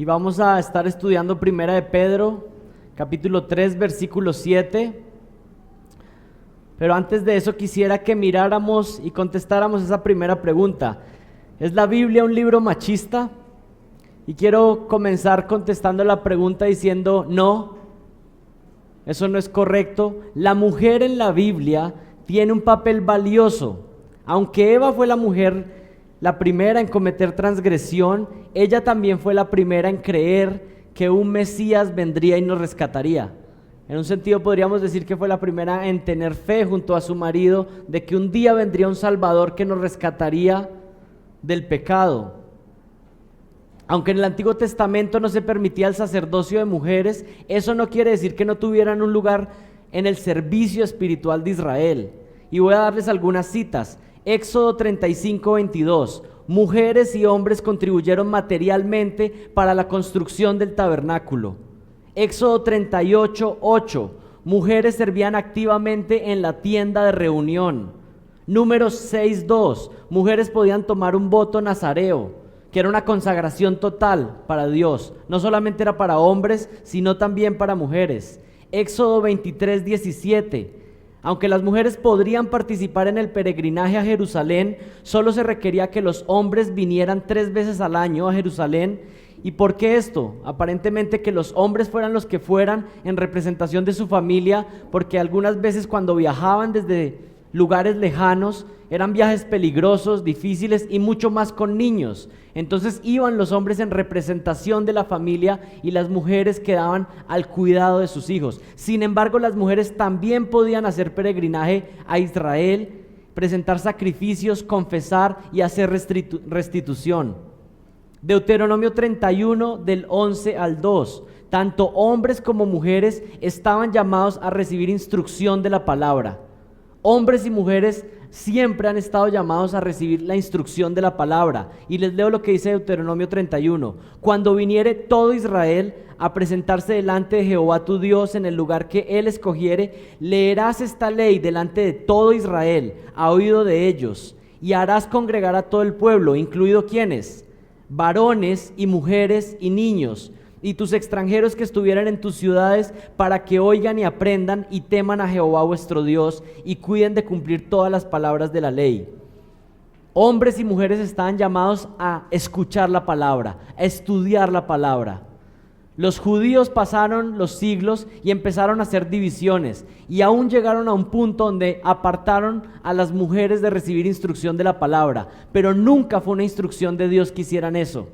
y vamos a estar estudiando Primera de Pedro, capítulo 3, versículo 7. Pero antes de eso quisiera que miráramos y contestáramos esa primera pregunta. ¿Es la Biblia un libro machista? Y quiero comenzar contestando la pregunta diciendo no, eso no es correcto. La mujer en la Biblia tiene un papel valioso. Aunque Eva fue la primera en cometer transgresión, ella también fue la primera en creer que un Mesías vendría y nos rescataría. En un sentido podríamos decir que fue la primera en tener fe junto a su marido de que un día vendría un Salvador que nos rescataría del pecado. Aunque en el Antiguo Testamento no se permitía el sacerdocio de mujeres, eso no quiere decir que no tuvieran un lugar en el servicio espiritual de Israel. Y voy a darles algunas citas. Éxodo 35:22. Mujeres y hombres contribuyeron materialmente para la construcción del tabernáculo. Éxodo 38:8. Mujeres servían activamente en la tienda de reunión. Números 6:2. Mujeres podían tomar un voto nazareo, que era una consagración total para Dios. No solamente era para hombres, sino también para mujeres. Éxodo 23:17. Aunque las mujeres podrían participar en el peregrinaje a Jerusalén, solo se requería que los hombres vinieran 3 veces al año a Jerusalén. ¿Y por qué esto? Aparentemente que los hombres fueran los que fueran en representación de su familia, porque algunas veces cuando viajaban desde lugares lejanos, eran viajes peligrosos, difíciles y mucho más con niños. Entonces iban los hombres en representación de la familia y las mujeres quedaban al cuidado de sus hijos. Sin embargo, las mujeres también podían hacer peregrinaje a Israel, presentar sacrificios, confesar y hacer restitución. Deuteronomio 31 del 11 al 2. Tanto hombres como mujeres estaban llamados a recibir instrucción de la palabra. Hombres y mujeres siempre han estado llamados a recibir la instrucción de la palabra. Y les leo lo que dice Deuteronomio 31. Cuando viniere todo Israel a presentarse delante de Jehová tu Dios en el lugar que él escogiere, leerás esta ley delante de todo Israel, a oído de ellos, y harás congregar a todo el pueblo, incluido ¿quiénes? Varones y mujeres y niños, y tus extranjeros que estuvieran en tus ciudades, para que oigan y aprendan y teman a Jehová vuestro Dios y cuiden de cumplir todas las palabras de la ley. Hombres y mujeres estaban llamados a escuchar la palabra, a estudiar la palabra. Los judíos pasaron los siglos y empezaron a hacer divisiones, y aún llegaron a un punto donde apartaron a las mujeres de recibir instrucción de la palabra, pero nunca fue una instrucción de Dios que hicieran eso.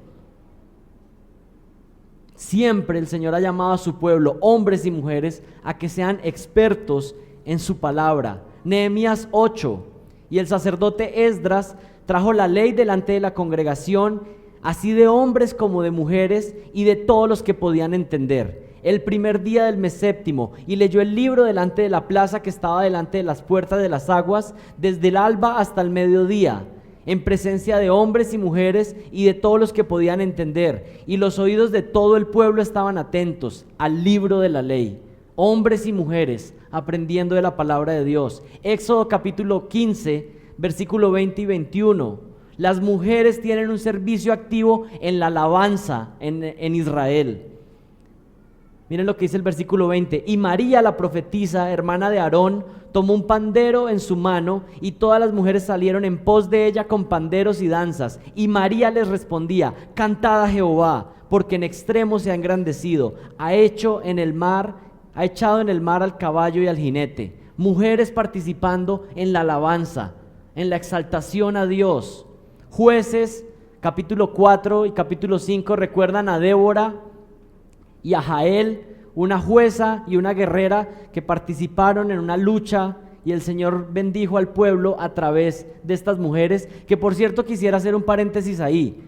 Siempre el Señor ha llamado a su pueblo, hombres y mujeres, a que sean expertos en su palabra. Nehemías 8. Y el sacerdote Esdras trajo la ley delante de la congregación, así de hombres como de mujeres y de todos los que podían entender, el primer día del mes séptimo, y leyó el libro delante de la plaza que estaba delante de las puertas de las aguas, desde el alba hasta el mediodía, en presencia de hombres y mujeres y de todos los que podían entender, y los oídos de todo el pueblo estaban atentos al libro de la ley. Hombres y mujeres aprendiendo de la palabra de Dios. Éxodo capítulo 15, versículo 20 y 21. Las mujeres tienen un servicio activo en la alabanza en Israel. Miren lo que dice el versículo 20. Y María, la profetisa, hermana de Aarón, tomó un pandero en su mano, y todas las mujeres salieron en pos de ella con panderos y danzas. Y María les respondía: cantad a Jehová, porque en extremo se ha engrandecido. Ha echado en el mar al caballo y al jinete. Mujeres participando en la alabanza, en la exaltación a Dios. Jueces, capítulo 4 y capítulo 5, recuerdan a Débora y a Jael, una jueza y una guerrera que participaron en una lucha, y el Señor bendijo al pueblo a través de estas mujeres, que por cierto quisiera hacer un paréntesis ahí.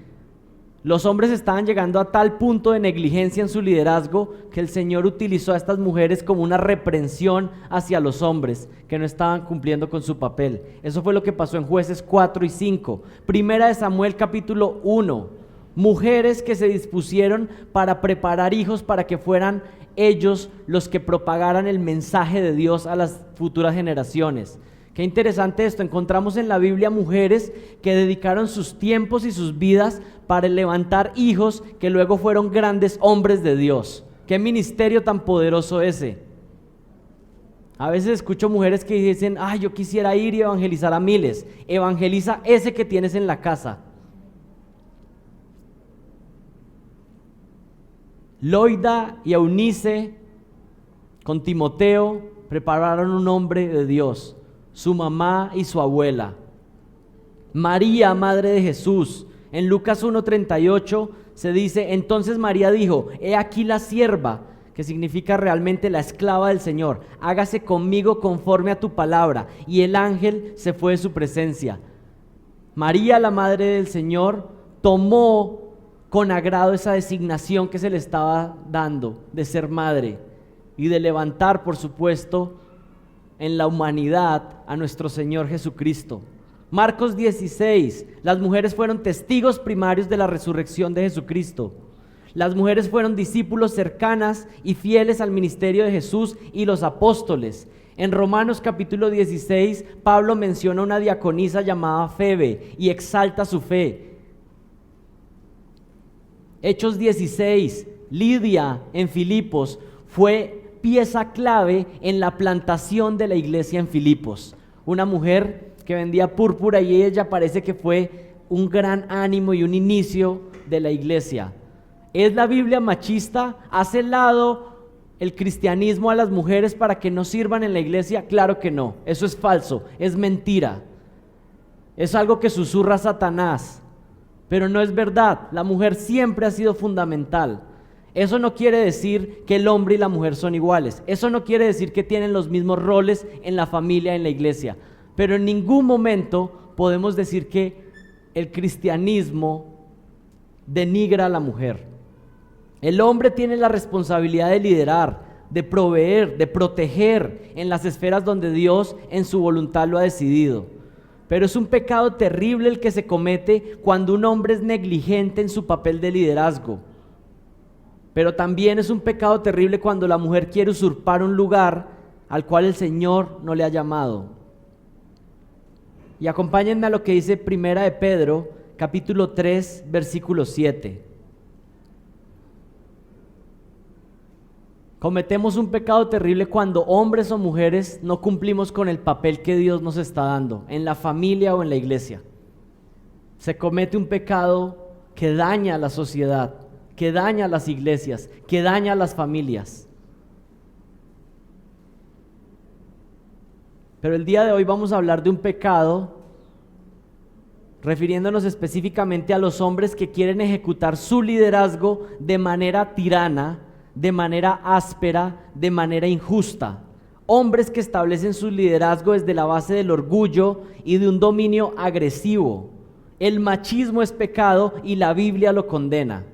Los hombres estaban llegando a tal punto de negligencia en su liderazgo que el Señor utilizó a estas mujeres como una reprensión hacia los hombres que no estaban cumpliendo con su papel. Eso fue lo que pasó en Jueces 4 y 5. Primera de Samuel capítulo 1. Mujeres que se dispusieron para preparar hijos para que fueran ellos los que propagaran el mensaje de Dios a las futuras generaciones. Qué interesante esto. Encontramos en la Biblia mujeres que dedicaron sus tiempos y sus vidas para levantar hijos que luego fueron grandes hombres de Dios. Qué ministerio tan poderoso ese. A veces escucho mujeres que dicen, yo quisiera ir y evangelizar a miles. Evangeliza ese que tienes en la casa. Loida y Eunice con Timoteo prepararon un hombre de Dios, su mamá y su abuela. María, madre de Jesús, en Lucas 1:38 se dice, entonces María dijo, he aquí la sierva, que significa realmente la esclava del Señor, hágase conmigo conforme a tu palabra, y el ángel se fue de su presencia. María, la madre del Señor, tomó con agrado esa designación que se le estaba dando de ser madre y de levantar, por supuesto, en la humanidad a nuestro Señor Jesucristo. Marcos 16, las mujeres fueron testigos primarios de la resurrección de Jesucristo. Las mujeres fueron discípulos cercanas y fieles al ministerio de Jesús y los apóstoles. En Romanos capítulo 16, Pablo menciona una diaconisa llamada Febe y exalta su fe. Hechos 16, Lidia en Filipos fue pieza clave en la plantación de la iglesia en Filipos. Una mujer que vendía púrpura y ella parece que fue un gran ánimo y un inicio de la iglesia. ¿Es la Biblia machista? ¿Hace lado el cristianismo a las mujeres para que no sirvan en la iglesia? Claro que no, eso es falso, es mentira. Es algo que susurra Satanás. Pero no es verdad, la mujer siempre ha sido fundamental. Eso no quiere decir que el hombre y la mujer son iguales. Eso no quiere decir que tienen los mismos roles en la familia, en la iglesia. Pero en ningún momento podemos decir que el cristianismo denigra a la mujer. El hombre tiene la responsabilidad de liderar, de proveer, de proteger en las esferas donde Dios en su voluntad lo ha decidido. Pero es un pecado terrible el que se comete cuando un hombre es negligente en su papel de liderazgo. Pero también es un pecado terrible cuando la mujer quiere usurpar un lugar al cual el Señor no le ha llamado. Y acompáñenme a lo que dice Primera de Pedro, capítulo 3, versículo 7. Cometemos un pecado terrible cuando hombres o mujeres no cumplimos con el papel que Dios nos está dando, en la familia o en la iglesia. Se comete un pecado que daña a la sociedad, que daña a las iglesias, que daña a las familias. Pero el día de hoy vamos a hablar de un pecado, refiriéndonos específicamente a los hombres que quieren ejecutar su liderazgo de manera tirana, de manera áspera, de manera injusta. Hombres que establecen su liderazgo desde la base del orgullo y de un dominio agresivo. El machismo es pecado y la Biblia lo condena.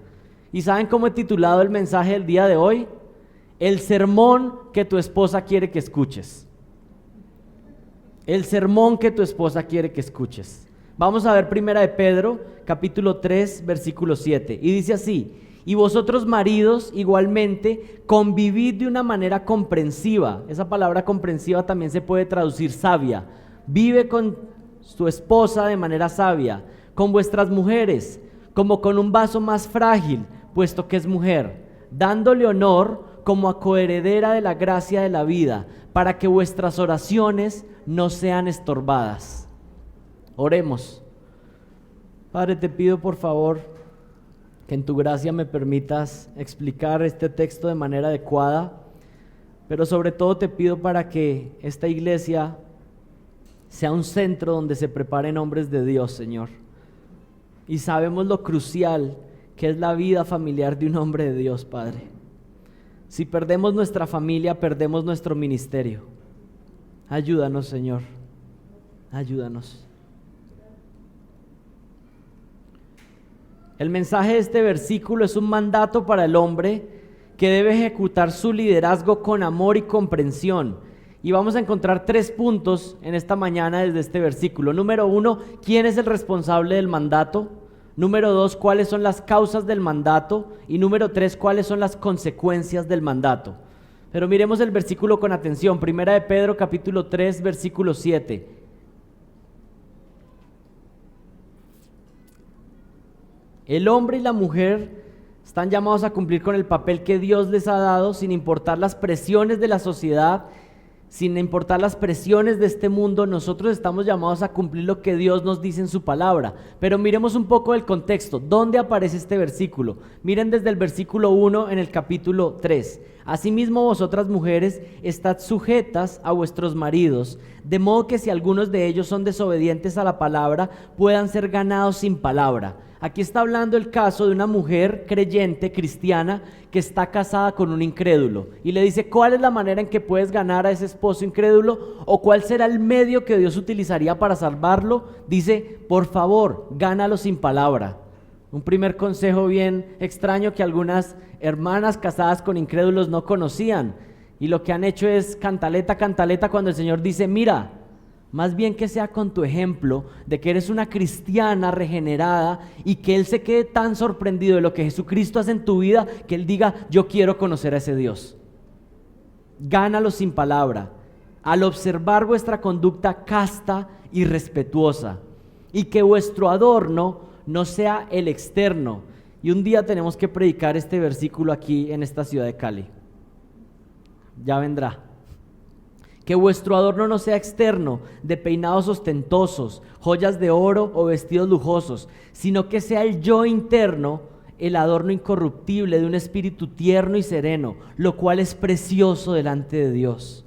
¿Y saben cómo he titulado el mensaje del día de hoy? El sermón que tu esposa quiere que escuches. El sermón que tu esposa quiere que escuches. Vamos a ver Primera de Pedro, capítulo 3, versículo 7. Y dice así: y vosotros maridos igualmente convivid de una manera comprensiva. Esa palabra comprensiva también se puede traducir sabia. Vive con su esposa de manera sabia, con vuestras mujeres, como con un vaso más frágil, puesto que es mujer, dándole honor como a coheredera de la gracia de la vida, para que vuestras oraciones no sean estorbadas. Oremos. Padre, te pido por favor que en tu gracia me permitas explicar este texto de manera adecuada, pero sobre todo te pido para que esta iglesia sea un centro donde se preparen hombres de Dios, Señor. Y sabemos lo crucial que es la vida familiar de un hombre de Dios, Padre. Si perdemos nuestra familia, perdemos nuestro ministerio. Ayúdanos, Señor. Ayúdanos. El mensaje de este versículo es un mandato para el hombre que debe ejecutar su liderazgo con amor y comprensión. Y vamos a encontrar 3 puntos en esta mañana desde este versículo. Número 1, ¿quién es el responsable del mandato? Número 2, ¿cuáles son las causas del mandato? Y número 3, ¿cuáles son las consecuencias del mandato? Pero miremos el versículo con atención. Primera de Pedro, capítulo 3, versículo 7. El hombre y la mujer están llamados a cumplir con el papel que Dios les ha dado sin importar las presiones de la sociedad, sin importar las presiones de este mundo. Nosotros estamos llamados a cumplir lo que Dios nos dice en su palabra. Pero miremos un poco el contexto. ¿Dónde aparece este versículo? Miren desde el versículo 1 en el capítulo 3. Asimismo vosotras mujeres, estad sujetas a vuestros maridos, de modo que si algunos de ellos son desobedientes a la palabra, puedan ser ganados sin palabra. Aquí está hablando el caso de una mujer creyente, cristiana, que está casada con un incrédulo. Y le dice, ¿cuál es la manera en que puedes ganar a ese esposo incrédulo? ¿O cuál será el medio que Dios utilizaría para salvarlo? Dice, por favor, gánalo sin palabra. Un primer consejo bien extraño que algunas hermanas casadas con incrédulos no conocían. Y lo que han hecho es cantaleta, cantaleta, cuando el Señor dice, mira, más bien que sea con tu ejemplo de que eres una cristiana regenerada y que Él se quede tan sorprendido de lo que Jesucristo hace en tu vida que Él diga, yo quiero conocer a ese Dios. Gánalo sin palabra, al observar vuestra conducta casta y respetuosa, y que vuestro adorno no sea el externo. Y un día tenemos que predicar este versículo aquí en esta ciudad de Cali. Ya vendrá. Que vuestro adorno no sea externo, de peinados ostentosos, joyas de oro o vestidos lujosos, sino que sea el yo interno, el adorno incorruptible de un espíritu tierno y sereno, lo cual es precioso delante de Dios.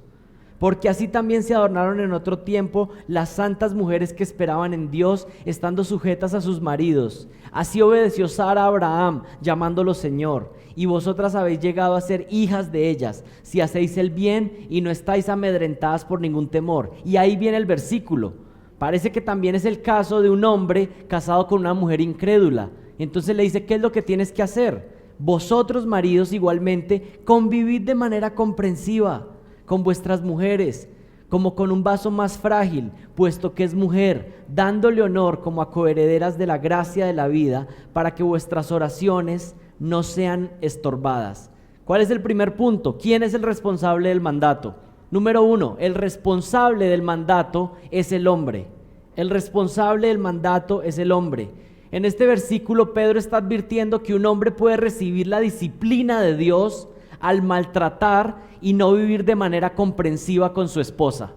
Porque así también se adornaron en otro tiempo las santas mujeres que esperaban en Dios, estando sujetas a sus maridos. Así obedeció Sara a Abraham, llamándolo Señor. Y vosotras habéis llegado a ser hijas de ellas, si hacéis el bien y no estáis amedrentadas por ningún temor. Y ahí viene el versículo. Parece que también es el caso de un hombre casado con una mujer incrédula. Entonces le dice, ¿qué es lo que tienes que hacer? Vosotros, maridos, igualmente, convivid de manera comprensiva con vuestras mujeres, como con un vaso más frágil, puesto que es mujer, dándole honor como a coherederas de la gracia de la vida, para que vuestras oraciones no sean estorbadas. ¿Cuál es el primer punto? ¿Quién es el responsable del mandato? Número 1, el responsable del mandato es el hombre. El responsable del mandato es el hombre. En este versículo Pedro está advirtiendo que un hombre puede recibir la disciplina de Dios al maltratar y no vivir de manera comprensiva con su esposa.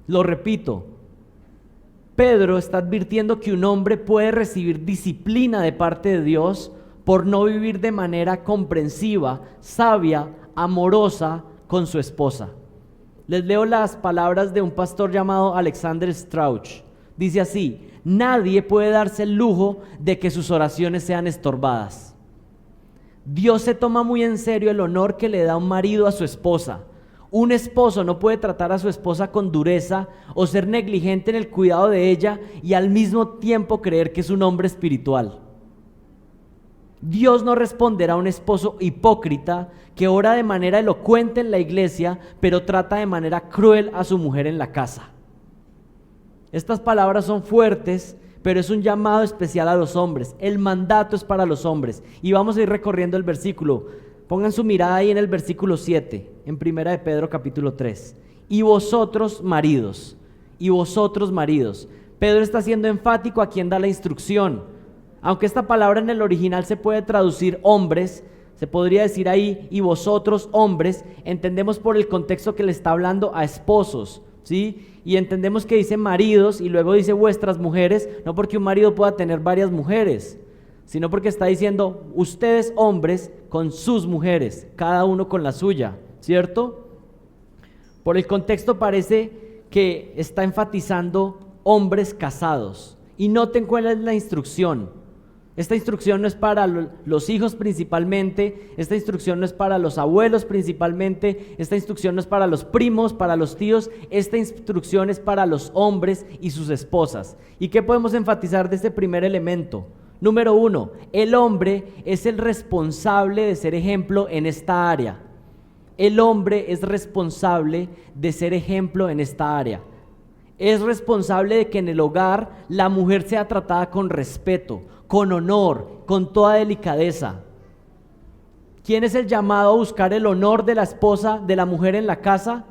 Lo repito, Pedro está advirtiendo que un hombre puede recibir disciplina de parte de Dios por no vivir de manera comprensiva, sabia, amorosa con su esposa. Les leo las palabras de un pastor llamado Alexander Strauch. Dice así: nadie puede darse el lujo de que sus oraciones sean estorbadas. Dios se toma muy en serio el honor que le da un marido a su esposa. Un esposo no puede tratar a su esposa con dureza o ser negligente en el cuidado de ella y al mismo tiempo creer que es un hombre espiritual. Dios no responderá a un esposo hipócrita que ora de manera elocuente en la iglesia, pero trata de manera cruel a su mujer en la casa. Estas palabras son fuertes, pero es un llamado especial a los hombres. El mandato es para los hombres. Y vamos a ir recorriendo el versículo. Pongan su mirada ahí en el versículo 7, en 1 de Pedro capítulo 3. Y vosotros maridos, Pedro está siendo enfático a quien da la instrucción. Aunque esta palabra en el original se puede traducir hombres, se podría decir ahí, y vosotros hombres, entendemos por el contexto que le está hablando a esposos, ¿sí? Y entendemos que dice maridos y luego dice vuestras mujeres, no porque un marido pueda tener varias mujeres, sino porque está diciendo ustedes hombres con sus mujeres, cada uno con la suya, ¿cierto? Por el contexto parece que está enfatizando hombres casados. Y noten cuál es la instrucción. Esta instrucción no es para los hijos principalmente, esta instrucción no es para los abuelos principalmente, esta instrucción no es para los primos, para los tíos, esta instrucción es para los hombres y sus esposas. ¿Y qué podemos enfatizar de este primer elemento? Número 1, el hombre es el responsable de ser ejemplo en esta área. El hombre es responsable de ser ejemplo en esta área. Es responsable de que en el hogar la mujer sea tratada con respeto, con honor, con toda delicadeza. ¿Quién es el llamado a buscar el honor de la esposa, de la mujer en la casa?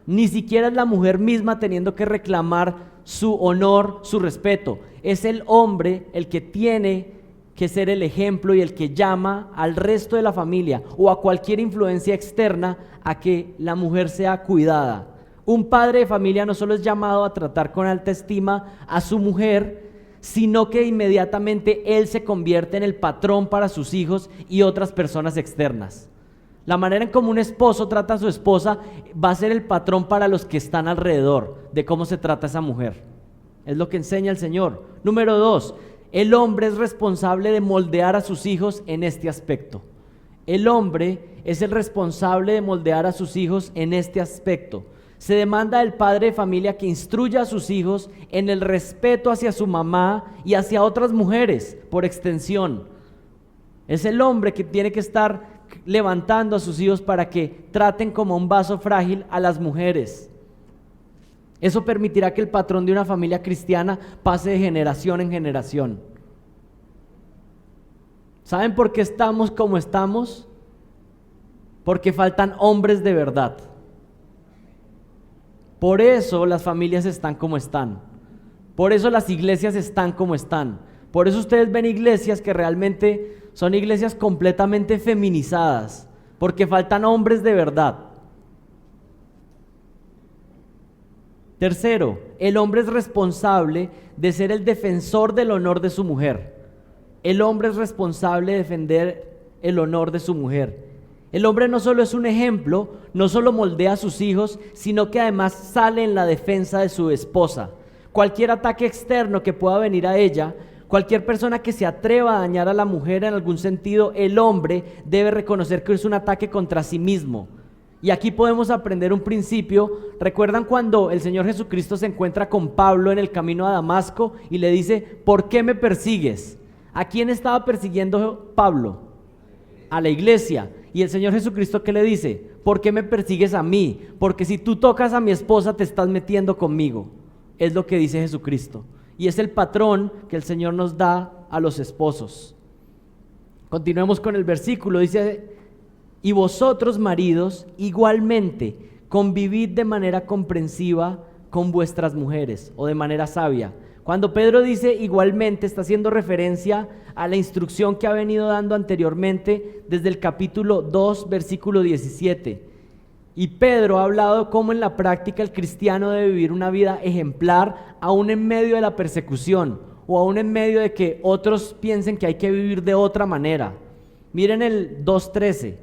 Ni siquiera es la mujer misma teniendo que reclamar su honor, su respeto. Es el hombre el que tiene que ser el ejemplo y el que llama al resto de la familia o a cualquier influencia externa a que la mujer sea cuidada. Un padre de familia no solo es llamado a tratar con alta estima a su mujer, sino que inmediatamente él se convierte en el patrón para sus hijos y otras personas externas. La manera en cómo un esposo trata a su esposa va a ser el patrón para los que están alrededor de cómo se trata a esa mujer. Es lo que enseña el Señor. Número 2, el hombre es responsable de moldear a sus hijos en este aspecto. El hombre es el responsable de moldear a sus hijos en este aspecto. Se demanda del padre de familia que instruya a sus hijos en el respeto hacia su mamá y hacia otras mujeres, por extensión. Es el hombre que tiene que estar levantando a sus hijos para que traten como un vaso frágil a las mujeres. Eso permitirá que el patrón de una familia cristiana pase de generación en generación. ¿Saben por qué estamos como estamos? Porque faltan hombres de verdad. Por eso las familias están como están. Por eso las iglesias están como están. Por eso ustedes ven iglesias que realmente son iglesias completamente feminizadas, porque faltan hombres de verdad. Tercero, el hombre es responsable de ser el defensor del honor de su mujer. El hombre es responsable de defender el honor de su mujer. El hombre no solo es un ejemplo, no solo moldea a sus hijos, sino que además sale en la defensa de su esposa. Cualquier ataque externo que pueda venir a ella, cualquier persona que se atreva a dañar a la mujer en algún sentido, el hombre debe reconocer que es un ataque contra sí mismo. Y aquí podemos aprender un principio. ¿Recuerdan cuando el Señor Jesucristo se encuentra con Pablo en el camino a Damasco y le dice, ¿por qué me persigues? ¿A quién estaba persiguiendo Pablo? A la iglesia. Y el Señor Jesucristo, ¿qué le dice? ¿Por qué me persigues a mí? Porque si tú tocas a mi esposa te estás metiendo conmigo. Es lo que dice Jesucristo. Y es el patrón que el Señor nos da a los esposos. Continuemos con el versículo. Dice, y vosotros maridos igualmente convivid de manera comprensiva con vuestras mujeres o de manera sabia. Cuando Pedro dice igualmente, está haciendo referencia a la instrucción que ha venido dando anteriormente desde el capítulo 2, versículo 17. Y Pedro ha hablado cómo en la práctica el cristiano debe vivir una vida ejemplar aún en medio de la persecución o aún en medio de que otros piensen que hay que vivir de otra manera. Miren el 2.13,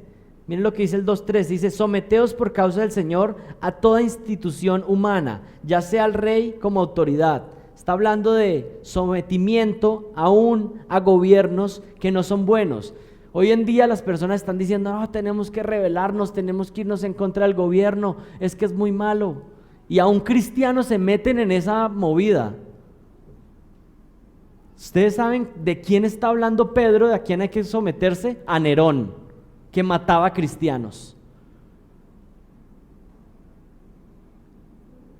miren lo que dice el 2.13, dice, someteos por causa del Señor a toda institución humana, ya sea al rey como autoridad. Está hablando de sometimiento aún a gobiernos que no son buenos. Hoy en día las personas están diciendo, no, tenemos que rebelarnos, tenemos que irnos en contra del gobierno, es que es muy malo. Y aún cristianos se meten en esa movida. ¿Ustedes saben de quién está hablando Pedro? ¿De a quién hay que someterse? A Nerón, que mataba a cristianos.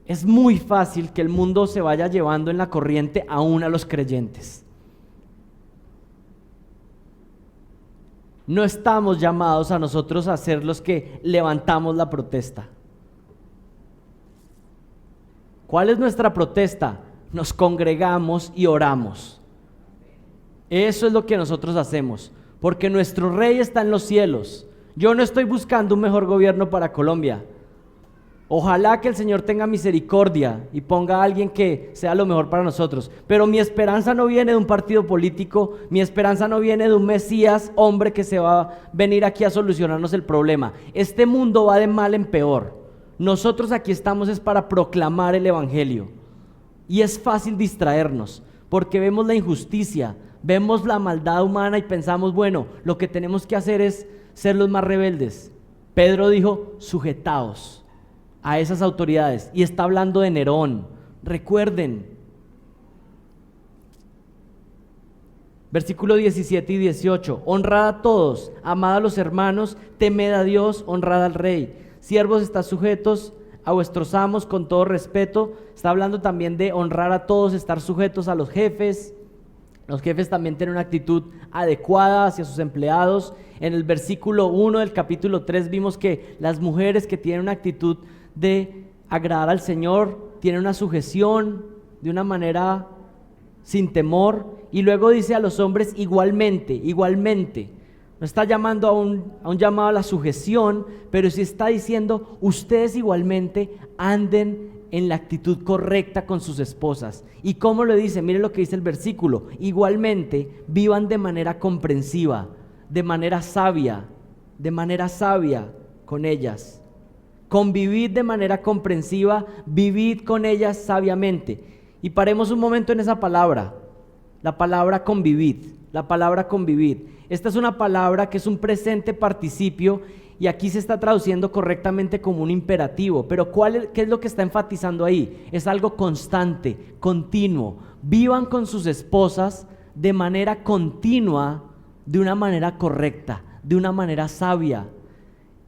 Es muy fácil que el mundo se vaya llevando en la corriente aún a los creyentes. No estamos llamados a nosotros a ser los que levantamos la protesta. ¿Cuál es nuestra protesta? Nos congregamos y oramos. Eso es lo que nosotros hacemos, porque nuestro rey está en los cielos. Yo no estoy buscando un mejor gobierno para Colombia. Ojalá que el Señor tenga misericordia y ponga a alguien que sea lo mejor para nosotros. Pero mi esperanza no viene de un partido político, mi esperanza no viene de un Mesías, hombre que se va a venir aquí a solucionarnos el problema. Este mundo va de mal en peor. Nosotros aquí estamos es para proclamar el Evangelio. Y es fácil distraernos, porque vemos la injusticia, vemos la maldad humana y pensamos, bueno, lo que tenemos que hacer es ser los más rebeldes. Pedro dijo, sujetaos a esas autoridades, y está hablando de Nerón. Recuerden, versículo 17 y 18, honrad a todos, amad a los hermanos, temed a Dios, honrad al rey. Siervos, estad sujetos a vuestros amos con todo respeto. Está hablando también de honrar a todos, estar sujetos a los jefes. Los jefes también tienen una actitud adecuada hacia sus empleados. En el versículo 1 del capítulo 3 vimos que las mujeres que tienen una actitud de agradar al Señor tienen una sujeción de una manera sin temor. y luego dice a los hombres igualmente, igualmente. No está llamando a un llamado a la sujeción, pero sí está diciendo, ustedes igualmente anden en la actitud correcta con sus esposas. ¿Y cómo lo dice? Mire lo que dice el versículo. Igualmente, vivan de manera comprensiva, de manera sabia con ellas. Convivid de manera comprensiva, vivid con ellas sabiamente. Y paremos un momento en esa palabra, la palabra convivid, la palabra convivid. Esta es una palabra que es un presente participio y aquí se está traduciendo correctamente como un imperativo. Pero ¿qué es lo que está enfatizando ahí? Es algo constante, continuo. Vivan con sus esposas de manera continua, de una manera correcta, de una manera sabia.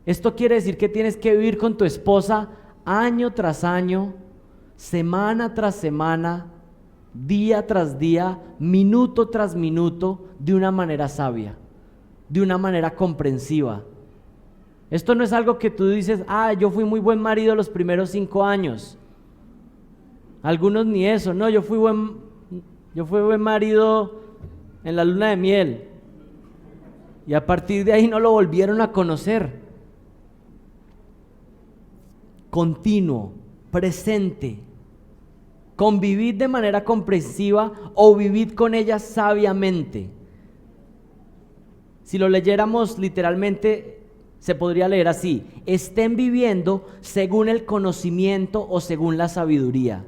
Esto quiere decir que tienes que vivir con tu esposa año tras año, semana tras semana, día tras día, minuto tras minuto, de una manera sabia, de una manera comprensiva. Esto no es algo que tú dices, yo fui muy buen marido los primeros 5 años. Algunos ni eso, no, yo fui buen marido en la luna de miel. Y a partir de ahí no lo volvieron a conocer. Continuo, presente. Convivid de manera comprensiva o vivid con ella sabiamente. Si lo leyéramos literalmente, se podría leer así: estén viviendo según el conocimiento o según la sabiduría.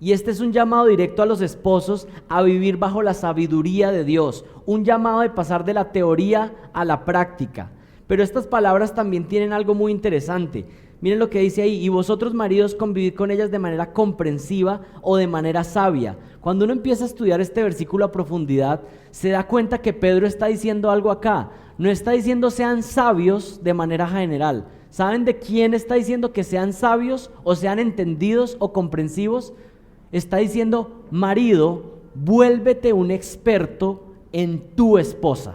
Y este es un llamado directo a los esposos a vivir bajo la sabiduría de Dios, un llamado de pasar de la teoría a la práctica. Pero estas palabras también tienen algo muy interesante. Miren lo que dice ahí: y vosotros maridos convivid con ellas de manera comprensiva o de manera sabia. Cuando uno empieza a estudiar este versículo a profundidad, se da cuenta que Pedro está diciendo algo acá. No está diciendo sean sabios de manera general. ¿Saben de quién está diciendo que sean sabios o sean entendidos o comprensivos? Está diciendo, marido, vuélvete un experto en tu esposa.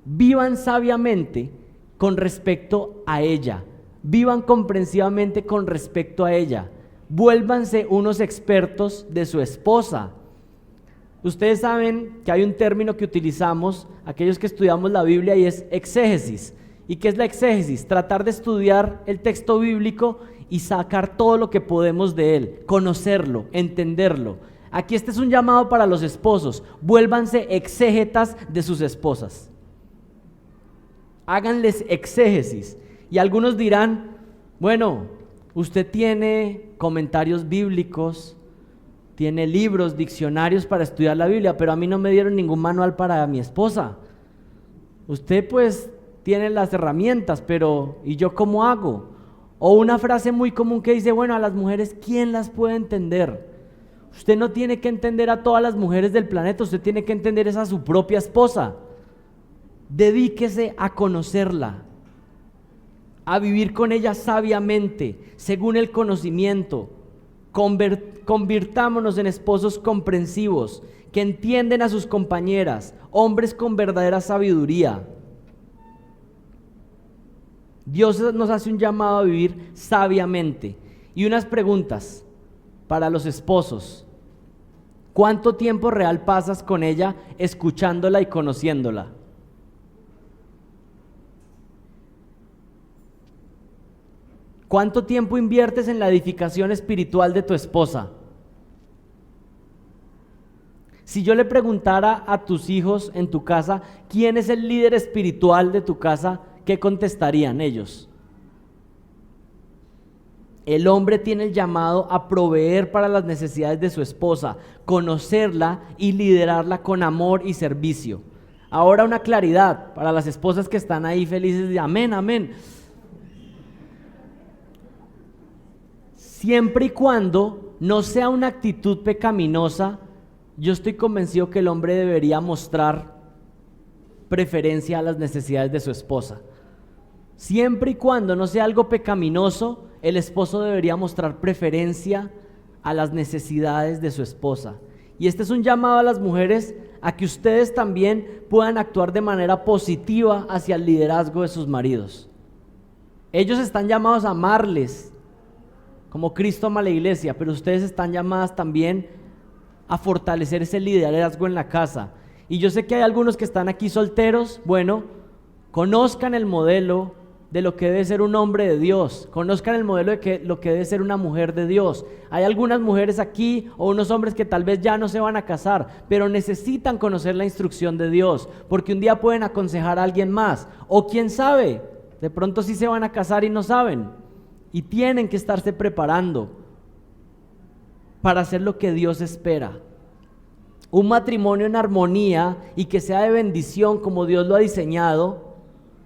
Vivan sabiamente con respecto a ella. Vivan comprensivamente con respecto a ella. Vuélvanse unos expertos de su esposa. Ustedes saben que hay un término que utilizamos, aquellos que estudiamos la Biblia, y es exégesis. ¿Y qué es la exégesis? Tratar de estudiar el texto bíblico y sacar todo lo que podemos de él, conocerlo, entenderlo. Aquí este es un llamado para los esposos: vuélvanse exégetas de sus esposas. Háganles exégesis. Y algunos dirán, bueno, usted tiene comentarios bíblicos, tiene libros, diccionarios para estudiar la Biblia, pero a mí no me dieron ningún manual para mi esposa. Usted pues tiene las herramientas, pero ¿y yo cómo hago? O una frase muy común que dice, bueno, a las mujeres, ¿quién las puede entender? Usted no tiene que entender a todas las mujeres del planeta, usted tiene que entender a su propia esposa. Dedíquese a conocerla, a vivir con ella sabiamente, según el conocimiento. Convirtámonos en esposos comprensivos, que entienden a sus compañeras, hombres con verdadera sabiduría. Dios nos hace un llamado a vivir sabiamente. Y unas preguntas para los esposos: ¿cuánto tiempo real pasas con ella escuchándola y conociéndola? ¿Cuánto tiempo inviertes en la edificación espiritual de tu esposa? Si yo le preguntara a tus hijos en tu casa, ¿quién es el líder espiritual de tu casa?, ¿qué contestarían ellos? El hombre tiene el llamado a proveer para las necesidades de su esposa, conocerla y liderarla con amor y servicio. Ahora una claridad para las esposas que están ahí felices de amén, amén. Siempre y cuando no sea una actitud pecaminosa, yo estoy convencido que el hombre debería mostrar preferencia a las necesidades de su esposa. Siempre y cuando no sea algo pecaminoso, el esposo debería mostrar preferencia a las necesidades de su esposa. Y este es un llamado a las mujeres a que ustedes también puedan actuar de manera positiva hacia el liderazgo de sus maridos. Ellos están llamados a amarles como Cristo ama a la iglesia, pero ustedes están llamadas también a fortalecer ese liderazgo en la casa. Y yo sé que hay algunos que están aquí solteros. Bueno, conozcan el modelo de lo que debe ser un hombre de Dios, conozcan el modelo de lo que debe ser una mujer de Dios. Hay algunas mujeres aquí o unos hombres que tal vez ya no se van a casar, pero necesitan conocer la instrucción de Dios, porque un día pueden aconsejar a alguien más, o quién sabe, de pronto sí se van a casar y no saben, y tienen que estarse preparando para hacer lo que Dios espera. Un matrimonio en armonía y que sea de bendición como Dios lo ha diseñado,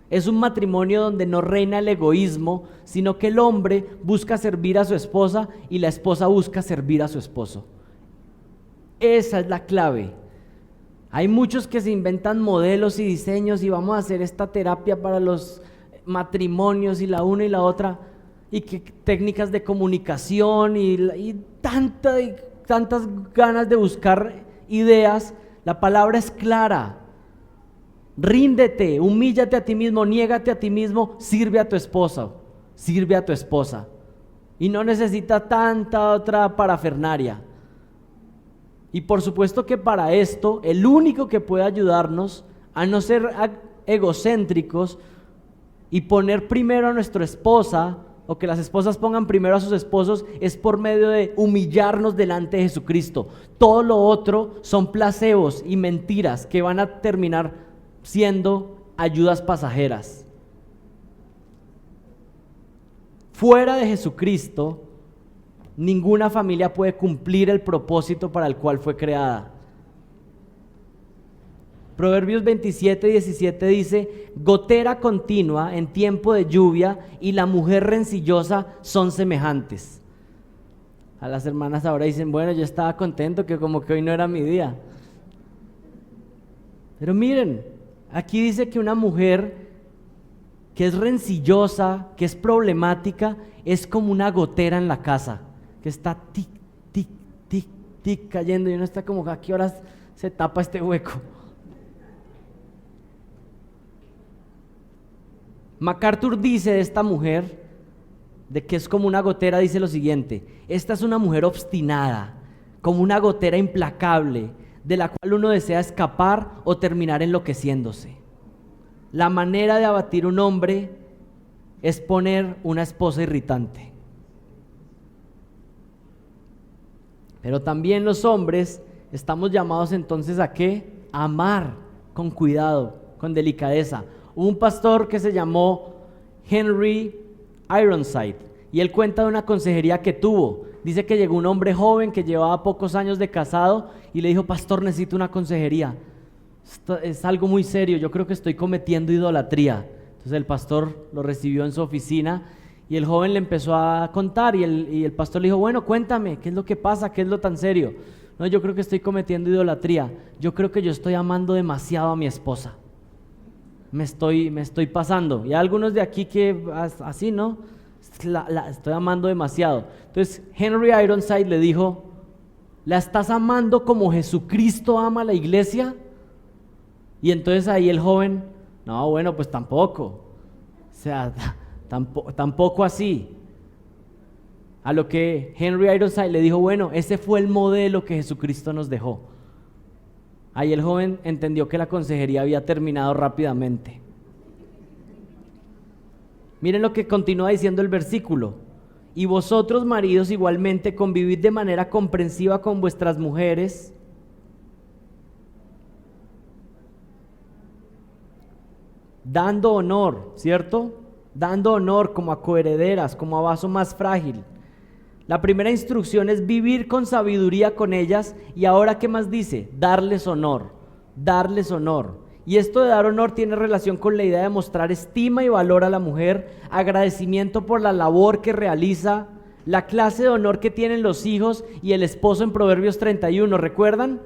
es un matrimonio donde no reina el egoísmo, sino que el hombre busca servir a su esposa y la esposa busca servir a su esposo. Esa es la clave. Hay muchos que se inventan modelos y diseños y vamos a hacer esta terapia para los matrimonios y la una y la otra, y que técnicas de comunicación y tantas ganas de buscar ideas. La palabra es clara. Ríndete, humíllate a ti mismo, niégate a ti mismo, sirve a tu esposa, sirve a tu esposa. Y no necesita tanta otra parafernaria. Y por supuesto que para esto, el único que puede ayudarnos a no ser egocéntricos y poner primero a nuestra esposa, o que las esposas pongan primero a sus esposos, es por medio de humillarnos delante de Jesucristo. Todo lo otro son placebos y mentiras que van a terminar siendo ayudas pasajeras. Fuera de Jesucristo, ninguna familia puede cumplir el propósito para el cual fue creada. Proverbios 27:17 dice: gotera continua en tiempo de lluvia y la mujer rencillosa son semejantes. A las hermanas ahora dicen: bueno, yo estaba contento que como que hoy no era mi día. Pero miren, aquí dice que una mujer que es rencillosa, que es problemática, es como una gotera en la casa, que está tic, tic, tic, tic cayendo y uno está como: ¿a qué horas se tapa este hueco? MacArthur dice de esta mujer, de que es como una gotera, dice lo siguiente: esta es una mujer obstinada, como una gotera implacable, de la cual uno desea escapar o terminar enloqueciéndose. La manera de abatir un hombre es poner una esposa irritante. Pero también los hombres estamos llamados entonces ¿a qué? A amar con cuidado, con delicadeza. Hubo un pastor que se llamó Henry Ironside y él cuenta de una consejería que tuvo. Dice que llegó un hombre joven que llevaba pocos años de casado y le dijo: pastor, necesito una consejería. Esto es algo muy serio, yo creo que estoy cometiendo idolatría. Entonces el pastor lo recibió en su oficina y el joven le empezó a contar y el pastor le dijo: bueno, cuéntame, ¿qué es lo que pasa? ¿Qué es lo tan serio? No, yo creo que estoy cometiendo idolatría. Yo creo que yo estoy amando demasiado a mi esposa. Me estoy pasando. Y hay algunos de aquí que así, ¿no? Estoy amando demasiado. Entonces Henry Ironside le dijo: ¿la estás amando como Jesucristo ama a la iglesia? Y entonces ahí el joven: no, bueno, pues tampoco. O sea, tampoco así. A lo que Henry Ironside le dijo: bueno, ese fue el modelo que Jesucristo nos dejó. Ahí el joven entendió que la consejería había terminado rápidamente. Miren lo que continúa diciendo el versículo: y vosotros, maridos, igualmente convivid de manera comprensiva con vuestras mujeres, dando honor, ¿cierto? Dando honor como a coherederas, como a vaso más frágil. La primera instrucción es vivir con sabiduría con ellas, y ahora ¿qué más dice? Darles honor, darles honor. Y esto de dar honor tiene relación con la idea de mostrar estima y valor a la mujer, agradecimiento por la labor que realiza, la clase de honor que tienen los hijos y el esposo en Proverbios 31, ¿recuerdan?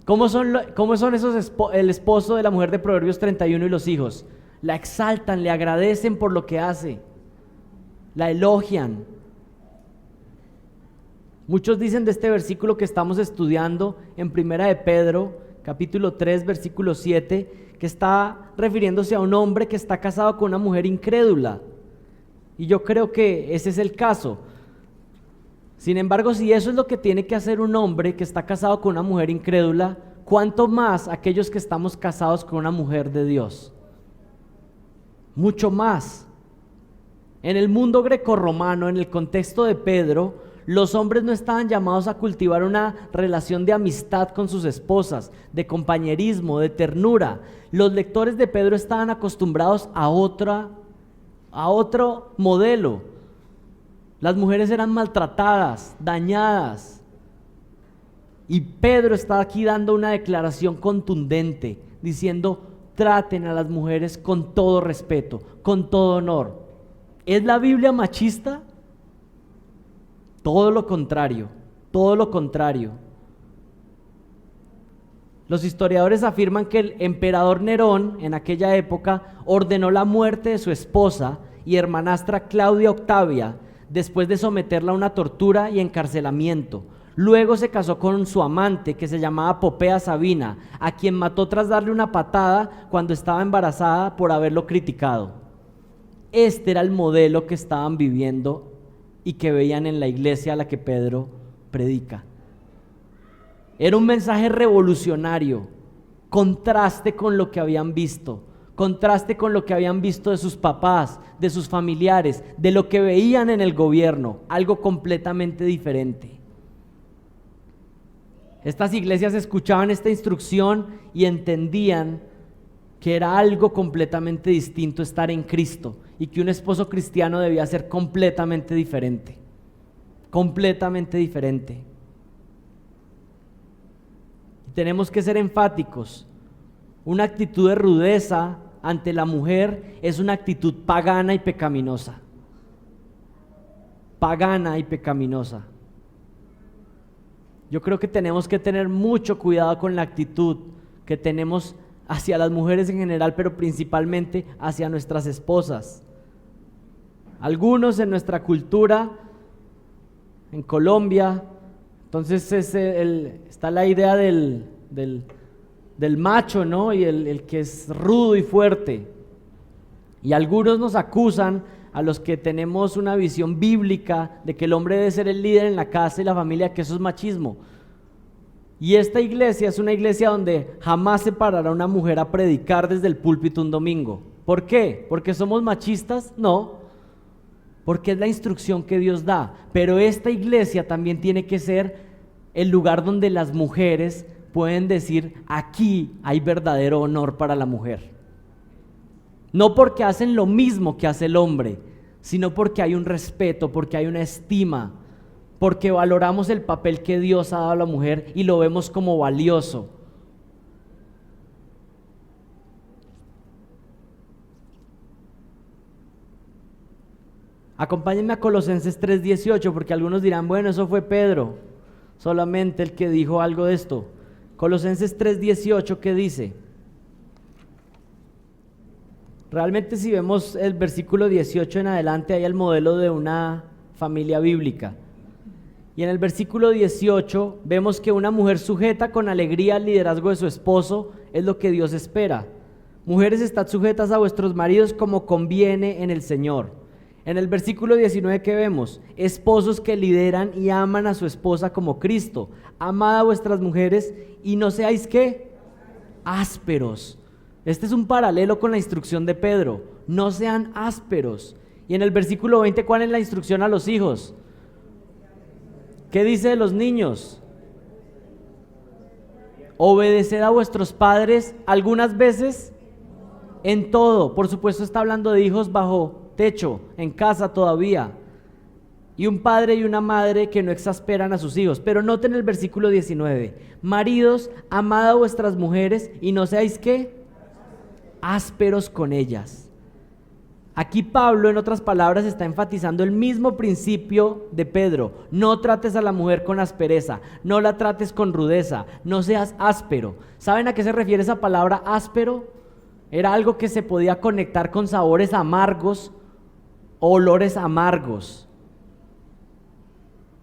¿Cómo son el esposo de la mujer de Proverbios 31 y los hijos? La exaltan, le agradecen por lo que hace, la elogian. Muchos dicen de este versículo que estamos estudiando en Primera de Pedro, capítulo 3, versículo 7, que está refiriéndose a un hombre que está casado con una mujer incrédula. Y yo creo que ese es el caso. Sin embargo, si eso es lo que tiene que hacer un hombre que está casado con una mujer incrédula, ¿cuánto más aquellos que estamos casados con una mujer de Dios? Mucho más. En el mundo grecorromano, en el contexto de Pedro, los hombres no estaban llamados a cultivar una relación de amistad con sus esposas, de compañerismo, de ternura. Los lectores de Pedro estaban acostumbrados a otro modelo. Las mujeres eran maltratadas, dañadas. Y Pedro está aquí dando una declaración contundente, diciendo: traten a las mujeres con todo respeto, con todo honor. ¿Es la Biblia machista? Todo lo contrario, todo lo contrario. Los historiadores afirman que el emperador Nerón en aquella época ordenó la muerte de su esposa y hermanastra Claudia Octavia después de someterla a una tortura y encarcelamiento. Luego se casó con su amante, que se llamaba Popea Sabina, a quien mató tras darle una patada cuando estaba embarazada por haberlo criticado. Este era el modelo que estaban viviendo y que veían en la iglesia a la que Pedro predica. Era un mensaje revolucionario, contraste con lo que habían visto, contraste con lo que habían visto de sus papás, de sus familiares, de lo que veían en el gobierno, algo completamente diferente. Estas iglesias escuchaban esta instrucción y entendían que era algo completamente distinto estar en Cristo y que un esposo cristiano debía ser completamente diferente, completamente diferente. Tenemos que ser enfáticos. Una actitud de rudeza ante la mujer es una actitud pagana y pecaminosa. Pagana y pecaminosa. Yo creo que tenemos que tener mucho cuidado con la actitud que tenemos hacia las mujeres en general, pero principalmente hacia nuestras esposas. Algunos en nuestra cultura, en Colombia, entonces está la idea del macho, ¿no? Y el que es rudo y fuerte. Y algunos nos acusan a los que tenemos una visión bíblica de que el hombre debe ser el líder en la casa y la familia, que eso es machismo. Y esta iglesia es una iglesia donde jamás se parará una mujer a predicar desde el púlpito un domingo. ¿Por qué? ¿Porque somos machistas? No, porque es la instrucción que Dios da. Pero esta iglesia también tiene que ser el lugar donde las mujeres pueden decir: aquí hay verdadero honor para la mujer. No porque hacen lo mismo que hace el hombre, sino porque hay un respeto, porque hay una estima, porque valoramos el papel que Dios ha dado a la mujer y lo vemos como valioso. Acompáñenme a Colosenses 3:18, porque algunos dirán: bueno, eso fue Pedro, solamente el que dijo algo de esto. Colosenses 3:18, ¿qué dice? Realmente, si vemos el versículo 18 en adelante, hay el modelo de una familia bíblica. Y en el versículo 18 vemos que una mujer sujeta con alegría al liderazgo de su esposo es lo que Dios espera. Mujeres, estad sujetas a vuestros maridos como conviene en el Señor. En el versículo 19, ¿qué vemos? Esposos que lideran y aman a su esposa como Cristo. Amad a vuestras mujeres y no seáis, ¿qué? Ásperos. Este es un paralelo con la instrucción de Pedro: no sean ásperos. Y en el versículo 20, ¿cuál es la instrucción a los hijos? ¿Qué dice de los niños? Obedeced a vuestros padres, algunas veces en todo. Por supuesto, está hablando de hijos bajo techo, en casa todavía. Y un padre y una madre que no exasperan a sus hijos. Pero noten el versículo 19: maridos, amad a vuestras mujeres y no seáis, ¿qué? Ásperos con ellas. Aquí Pablo, en otras palabras, está enfatizando el mismo principio de Pedro: no trates a la mujer con aspereza, no la trates con rudeza, no seas áspero. ¿Saben a qué se refiere esa palabra áspero? Era algo que se podía conectar con sabores amargos o olores amargos.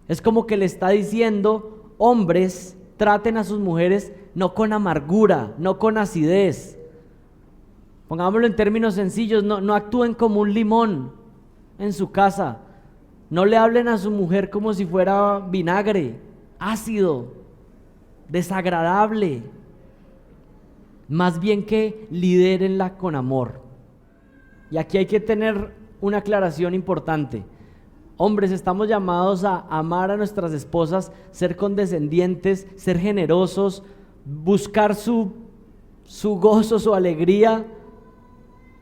Es como que le está diciendo: hombres, traten a sus mujeres no con amargura, no con acidez. Pongámoslo en términos sencillos: no actúen como un limón en su casa. No le hablen a su mujer como si fuera vinagre, ácido, desagradable. Más bien que lidérenla con amor. Y aquí hay que tener una aclaración importante. Hombres, estamos llamados a amar a nuestras esposas, ser condescendientes, ser generosos, buscar su gozo, su alegría,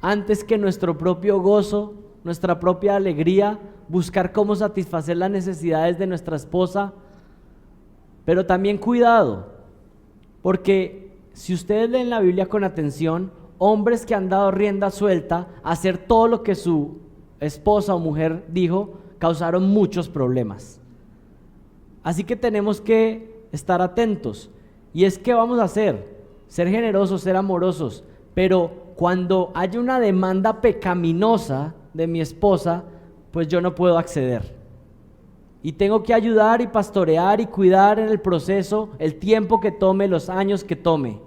antes que nuestro propio gozo, nuestra propia alegría, buscar cómo satisfacer las necesidades de nuestra esposa. Pero también cuidado, porque si ustedes leen la Biblia con atención, hombres que han dado rienda suelta a hacer todo lo que su esposa o mujer dijo, causaron muchos problemas. Así que tenemos que estar atentos. Y es que vamos a hacer, ser generosos, ser amorosos, pero cuando haya una demanda pecaminosa de mi esposa, pues yo no puedo acceder. Y tengo que ayudar y pastorear y cuidar en el proceso, el tiempo que tome, los años que tome.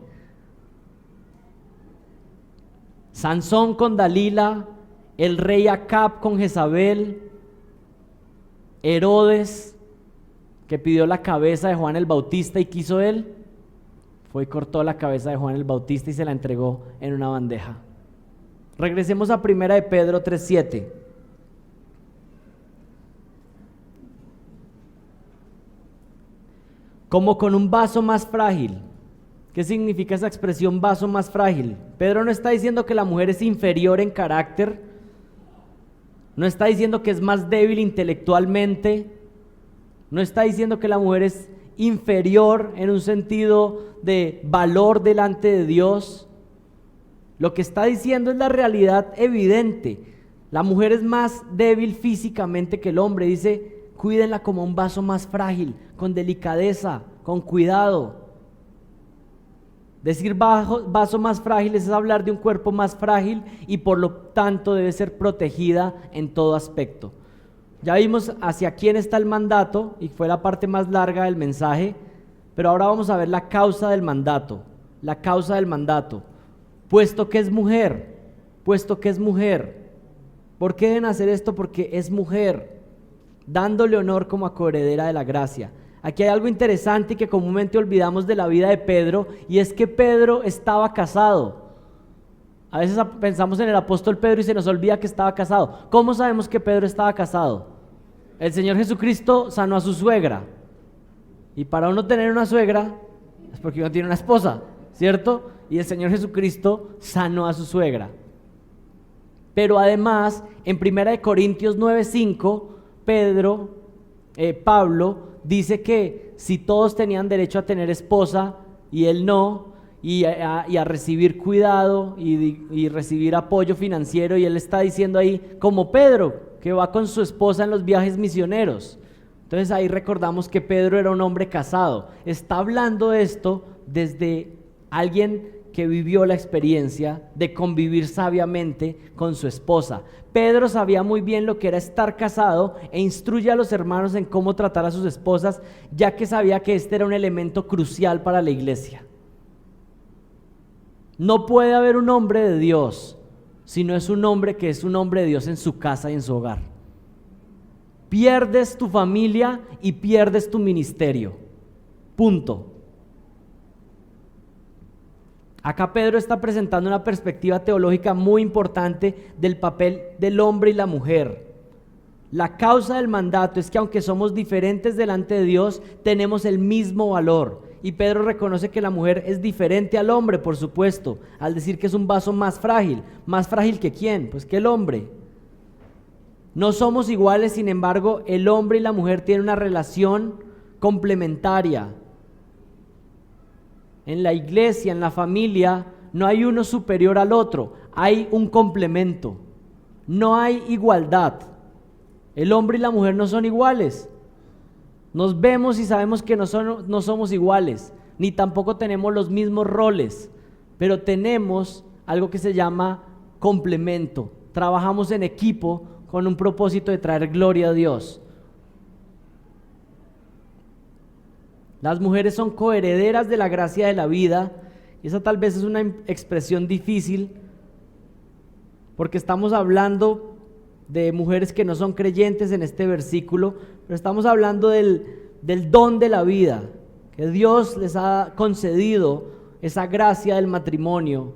Sansón con Dalila, el rey Acab con Jezabel, Herodes, que pidió la cabeza de Juan el Bautista y quiso él, fue y cortó la cabeza de Juan el Bautista y se la entregó en una bandeja. Regresemos a 1 de Pedro 3:7. Como con un vaso más frágil. ¿Qué significa esa expresión, vaso más frágil? Pedro no está diciendo que la mujer es inferior en carácter, no está diciendo que es más débil intelectualmente, no está diciendo que la mujer es inferior en un sentido de valor delante de Dios. Lo que está diciendo es la realidad evidente. La mujer es más débil físicamente que el hombre. Dice, cuídenla como un vaso más frágil, con delicadeza, con cuidado. Decir vaso más frágil es hablar de un cuerpo más frágil y por lo tanto debe ser protegida en todo aspecto. Ya vimos hacia quién está el mandato y fue la parte más larga del mensaje, pero ahora vamos a ver la causa del mandato. La causa del mandato. Puesto que es mujer. ¿Por qué deben hacer esto? Porque es mujer, dándole honor como a coheredera de la gracia. Aquí hay algo interesante y que comúnmente olvidamos de la vida de Pedro, y es que Pedro estaba casado. A veces pensamos en el apóstol Pedro y se nos olvida que estaba casado. ¿Cómo sabemos que Pedro estaba casado? El Señor Jesucristo sanó a su suegra. Y para uno tener una suegra es porque uno tiene una esposa, ¿cierto? Y el Señor Jesucristo sanó a su suegra. Pero además, en 1 Corintios 9:5, Pablo dice que si todos tenían derecho a tener esposa y él no, y a recibir cuidado y recibir apoyo financiero, y él está diciendo ahí, como Pedro, que va con su esposa en los viajes misioneros. Entonces ahí recordamos que Pedro era un hombre casado. Está hablando de esto desde alguien que vivió la experiencia de convivir sabiamente con su esposa. Pedro sabía muy bien lo que era estar casado e instruye a los hermanos en cómo tratar a sus esposas, ya que sabía que este era un elemento crucial para la iglesia. No puede haber un hombre de Dios si no es un hombre que es un hombre de Dios en su casa y en su hogar. Pierdes tu familia y pierdes tu ministerio. Punto. Acá Pedro está presentando una perspectiva teológica muy importante del papel del hombre y la mujer. La causa del mandato es que aunque somos diferentes delante de Dios, tenemos el mismo valor. Y Pedro reconoce que la mujer es diferente al hombre, por supuesto, al decir que es un vaso más frágil. ¿Más frágil que quién? Pues que el hombre. No somos iguales, sin embargo, el hombre y la mujer tienen una relación complementaria. En la iglesia, en la familia, no hay uno superior al otro, hay un complemento, no hay igualdad. El hombre y la mujer no son iguales. Nos vemos y sabemos que no somos iguales, ni tampoco tenemos los mismos roles, pero tenemos algo que se llama complemento. Trabajamos en equipo con un propósito de traer gloria a Dios. Las mujeres son coherederas de la gracia de la vida, y esa tal vez es una expresión difícil, porque estamos hablando de mujeres que no son creyentes en este versículo, pero estamos hablando del don de la vida, que Dios les ha concedido esa gracia del matrimonio.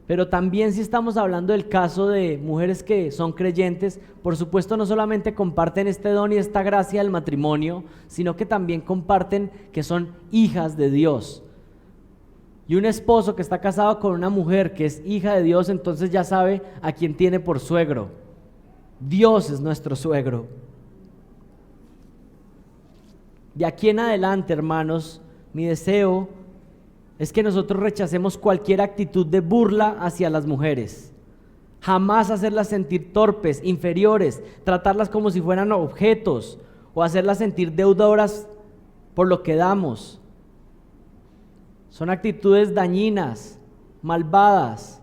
Pero también si estamos hablando del caso de mujeres que son creyentes, por supuesto no solamente comparten este don y esta gracia del matrimonio, sino que también comparten que son hijas de Dios. Y un esposo que está casado con una mujer que es hija de Dios, entonces ya sabe a quién tiene por suegro. Dios es nuestro suegro. De aquí en adelante, hermanos, mi deseo es que nosotros rechacemos cualquier actitud de burla hacia las mujeres. Jamás hacerlas sentir torpes, inferiores, tratarlas como si fueran objetos o hacerlas sentir deudoras por lo que damos. Son actitudes dañinas, malvadas.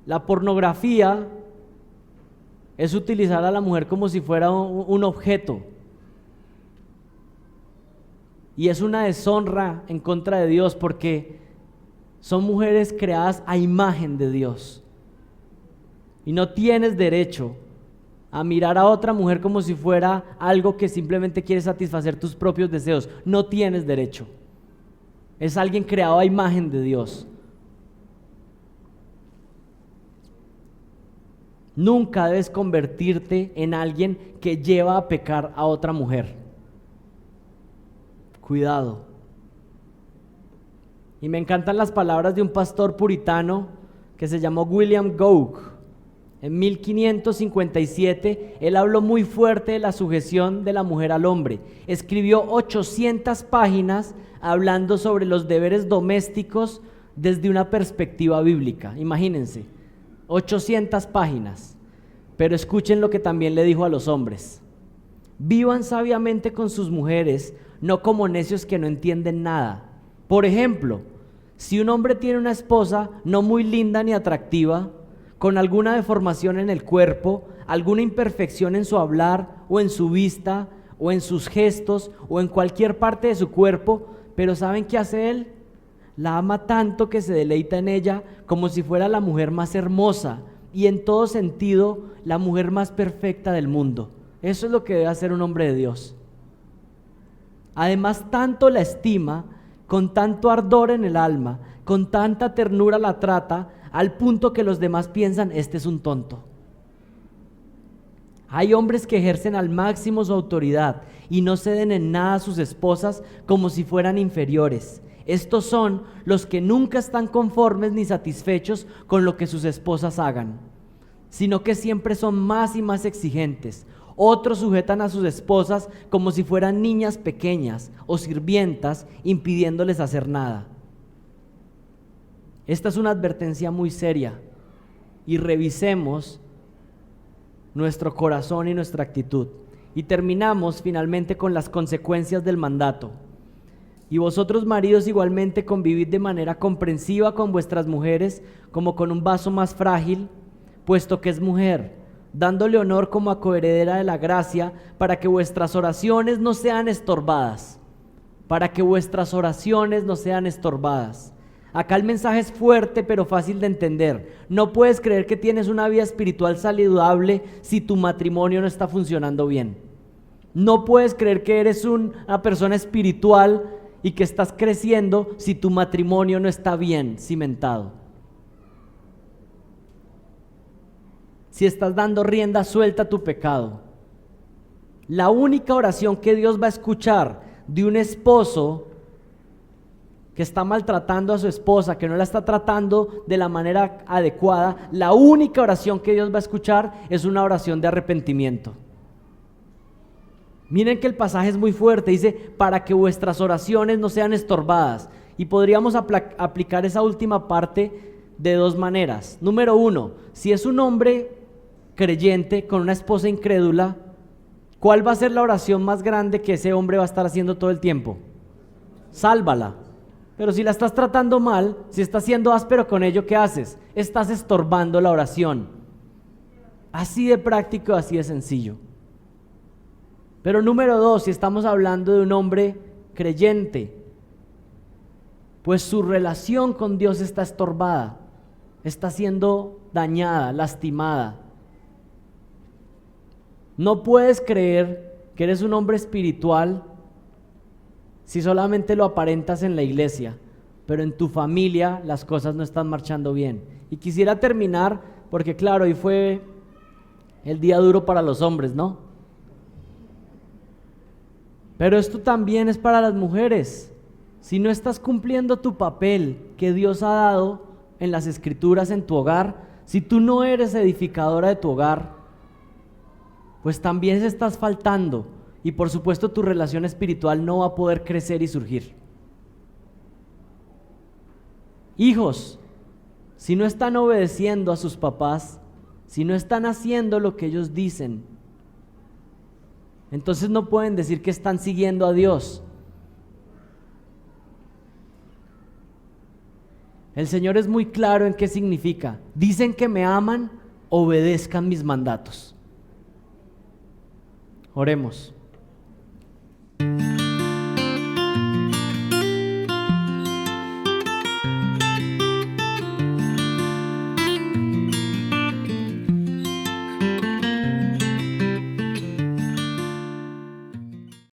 La pornografía es utilizar a la mujer como si fuera un objeto. Y es una deshonra en contra de Dios porque son mujeres creadas a imagen de Dios. Y no tienes derecho a mirar a otra mujer como si fuera algo que simplemente quiere satisfacer tus propios deseos. No tienes derecho. Es alguien creado a imagen de Dios. Nunca debes convertirte en alguien que lleva a pecar a otra mujer. Cuidado. Y me encantan las palabras de un pastor puritano que se llamó William Gough. En 1557, él habló muy fuerte de la sujeción de la mujer al hombre. Escribió 800 páginas hablando sobre los deberes domésticos desde una perspectiva bíblica. Imagínense, 800 páginas. Pero escuchen lo que también le dijo a los hombres. Vivan sabiamente con sus mujeres, no como necios que no entienden nada. Por ejemplo, si un hombre tiene una esposa no muy linda ni atractiva, con alguna deformación en el cuerpo, alguna imperfección en su hablar o en su vista o en sus gestos o en cualquier parte de su cuerpo, pero ¿saben qué hace él? La ama tanto que se deleita en ella como si fuera la mujer más hermosa y en todo sentido la mujer más perfecta del mundo. Eso es lo que debe hacer un hombre de Dios. Además, tanto la estima, con tanto ardor en el alma, con tanta ternura la trata, al punto que los demás piensan, este es un tonto. Hay hombres que ejercen al máximo su autoridad y no ceden en nada a sus esposas como si fueran inferiores. Estos son los que nunca están conformes ni satisfechos con lo que sus esposas hagan, sino que siempre son más y más exigentes. Otros sujetan a sus esposas como si fueran niñas pequeñas o sirvientas, impidiéndoles hacer nada. Esta es una advertencia muy seria y revisemos nuestro corazón y nuestra actitud. Y terminamos finalmente con las consecuencias del mandato. Y vosotros, maridos, igualmente convivid de manera comprensiva con vuestras mujeres, como con un vaso más frágil, puesto que es mujer, dándole honor como a coheredera de la gracia, para que vuestras oraciones no sean estorbadas. Para que vuestras oraciones no sean estorbadas. Acá el mensaje es fuerte pero fácil de entender. No puedes creer que tienes una vida espiritual saludable si tu matrimonio no está funcionando bien. No puedes creer que eres una persona espiritual y que estás creciendo si tu matrimonio no está bien cimentado. Si estás dando rienda suelta a tu pecado. La única oración que Dios va a escuchar de un esposo que está maltratando a su esposa, que no la está tratando de la manera adecuada, la única oración que Dios va a escuchar es una oración de arrepentimiento. Miren que el pasaje es muy fuerte, dice, para que vuestras oraciones no sean estorbadas. Y podríamos aplicar esa última parte de dos maneras. Número uno, si es un hombre creyente con una esposa incrédula, ¿cuál va a ser la oración más grande que ese hombre va a estar haciendo todo el tiempo? Sálvala. Pero si la estás tratando mal, si estás siendo áspero con ello, ¿qué haces? Estás estorbando la oración. Así de práctico, así de sencillo. Pero número dos, si estamos hablando de un hombre creyente, pues su relación con Dios está estorbada, está siendo dañada, lastimada. No puedes creer que eres un hombre espiritual si solamente lo aparentas en la iglesia, pero en tu familia las cosas no están marchando bien. Y quisiera terminar, porque claro, hoy fue el día duro para los hombres, ¿no? Pero esto también es para las mujeres. Si no estás cumpliendo tu papel que Dios ha dado en las Escrituras en tu hogar, si tú no eres edificadora de tu hogar, pues también estás faltando, y por supuesto tu relación espiritual no va a poder crecer y surgir. Hijos, si no están obedeciendo a sus papás, si no están haciendo lo que ellos dicen, entonces no pueden decir que están siguiendo a Dios. El Señor es muy claro en qué significa. Dicen que me aman, obedezcan mis mandatos. Oremos.